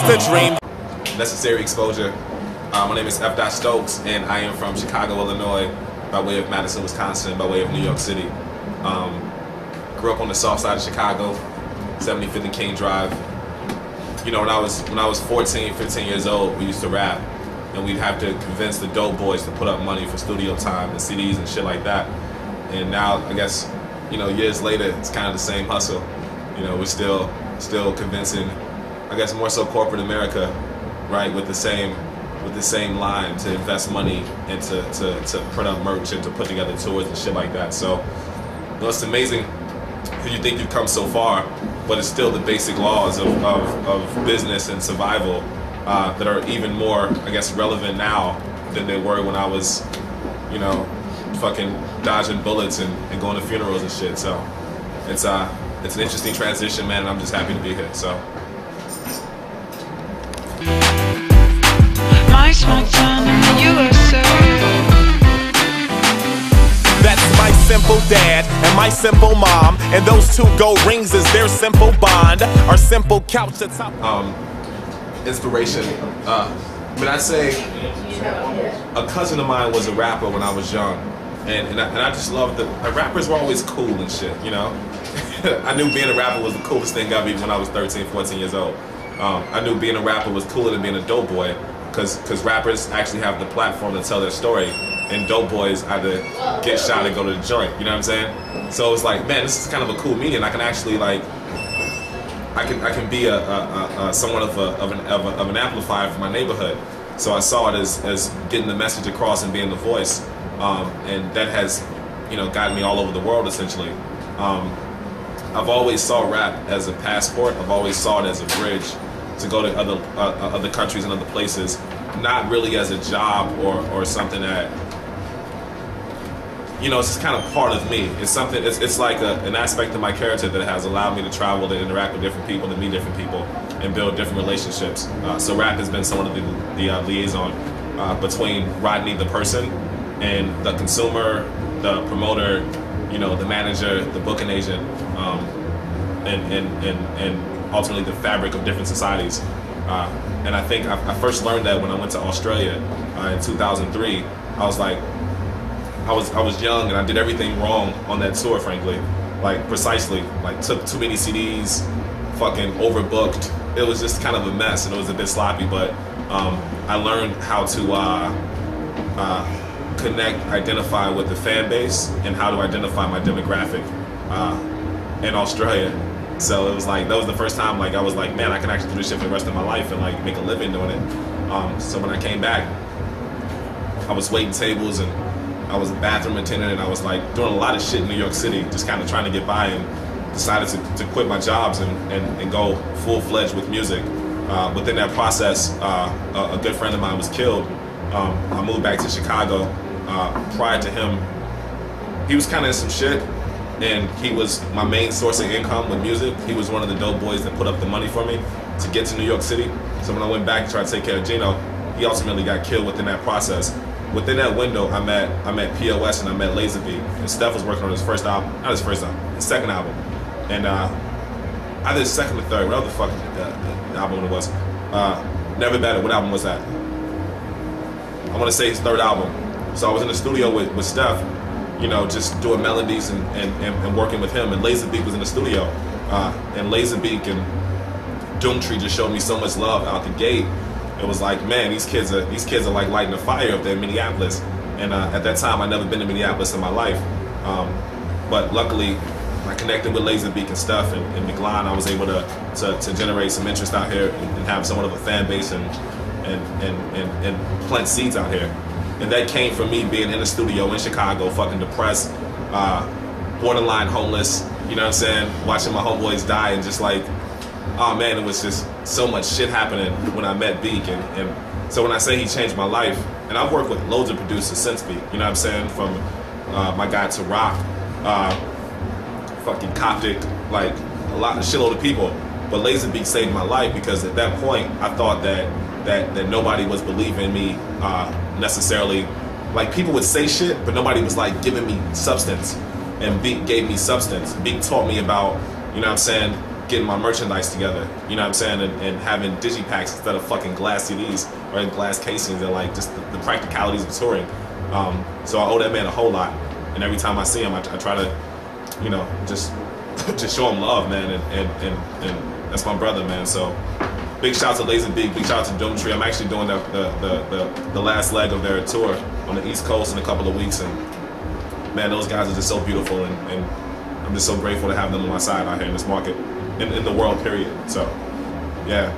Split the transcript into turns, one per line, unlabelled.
the dream.
Necessary exposure. My name is F.Stokes, and I am from Chicago, Illinois, by way of Madison, Wisconsin, by way of New York City. Grew up on the south side of Chicago, 75th and King Drive. You know, when I was 14, 15 years old, we used to rap, and we'd have to convince the dope boys to put up money for studio time and CDs and shit like that. And now, I guess, you know, years later, it's kind of the same hustle. You know, we're still convincing, I guess, more so corporate America, right, with the same line to invest money and to print up merch and to put together tours and shit like that. So, you know, it's amazing you think you've come so far, but it's still the basic laws of business and survival that are even more, I guess, relevant now than they were when I was, you know, fucking dodging bullets and going to funerals and shit. So it's an interesting transition, man, and I'm just happy to be here. So.
My small town in the USA.
That's my simple dad and my simple mom, and those two gold rings is their simple bond. Our simple couch to top.
Inspiration. I mean, I'd say a cousin of mine was a rapper when I was young, and I just loved that rappers were always cool and shit, you know. I knew being a rapper was the coolest thing ever when I was 13, 14 years old. I knew being a rapper was cooler than being a dope boy, because rappers actually have the platform to tell their story, and dope boys either get shot or go to the joint, you know what I'm saying? So it's like, man, this is kind of a cool medium. I can actually, like, I can be somewhat of an amplifier for my neighborhood. So I saw it as getting the message across and being the voice, and that has, you know, gotten me all over the world essentially. I've always saw rap as a passport. I've always saw it as a bridge to go to other countries and other places, not really as a job or something that, you know, it's just kind of part of me. It's something. It's like an aspect of my character that has allowed me to travel, to interact with different people, to meet different people, and build different relationships. So rap has been somewhat of the liaison between Rodney the person and the consumer, the promoter, you know, the manager, the booking agent, and ultimately the fabric of different societies. And I think I first learned that when I went to Australia in 2003. I was like, I was young and I did everything wrong on that tour, frankly. Like, precisely. Like, took too many CDs, fucking overbooked. It was just kind of a mess, and it was a bit sloppy, but I learned how to connect, identify with the fan base, and how to identify my demographic in Australia. So it was like, that was the first time, like, I was like, man, I can actually do this shit for the rest of my life and, like, make a living doing it. So when I came back, I was waiting tables, and I was a bathroom attendant, and I was like doing a lot of shit in New York City, just kind of trying to get by, and decided to quit my jobs and go full-fledged with music. Within that process, a good friend of mine was killed. I moved back to Chicago. Prior to him, he was kind of in some shit, and he was my main source of income with music. He was one of the dope boys that put up the money for me to get to New York City. So when I went back to try to take care of Gino, he ultimately got killed within that process. Within that window, I met POS and I met Laserbeat, and Steph was working on his first album, not his first album, his second album, and either his second or third, whatever the fuck the album it was. Never Better. What album was that? I want to say his third album. So I was in the studio with Steph, you know, just doing melodies and working with him, and Laserbeat was in the studio, and Laserbeat and Doomtree just showed me so much love out the gate. It was like, man, these kids are like lighting a fire up there in Minneapolis. And at that time, I'd never been to Minneapolis in my life. But luckily, I connected with Laserbeak and stuff, and McLean, I was able to generate some interest out here and have somewhat of a fan base and plant seeds out here. And that came from me being in the studio in Chicago, fucking depressed, borderline homeless, you know what I'm saying? Watching my homeboys die, and just like, oh man, it was just so much shit happening when I met Beak. And so when I say he changed my life, and I've worked with loads of producers since Beak, you know what I'm saying? From my guy to Rock, fucking Coptic, like a shitload of people. But Laserbeak saved my life, because at that point I thought that nobody was believing me necessarily. Like, people would say shit, but nobody was like giving me substance. And Beak gave me substance. Beak taught me about, you know what I'm saying, getting my merchandise together, you know what I'm saying, and having digipacks instead of fucking glass CDs or glass casings, and like just the practicalities of touring. So I owe that man a whole lot, and every time I see him, I try to, you know, just show him love, man, and that's my brother, man. So big shout out to Lazy Big shout out to Doomtree. I'm actually doing the last leg of their tour on the East Coast in a couple of weeks, and man, those guys are just so beautiful, and I'm just so grateful to have them on my side out here in this market, in the world, period. So, yeah.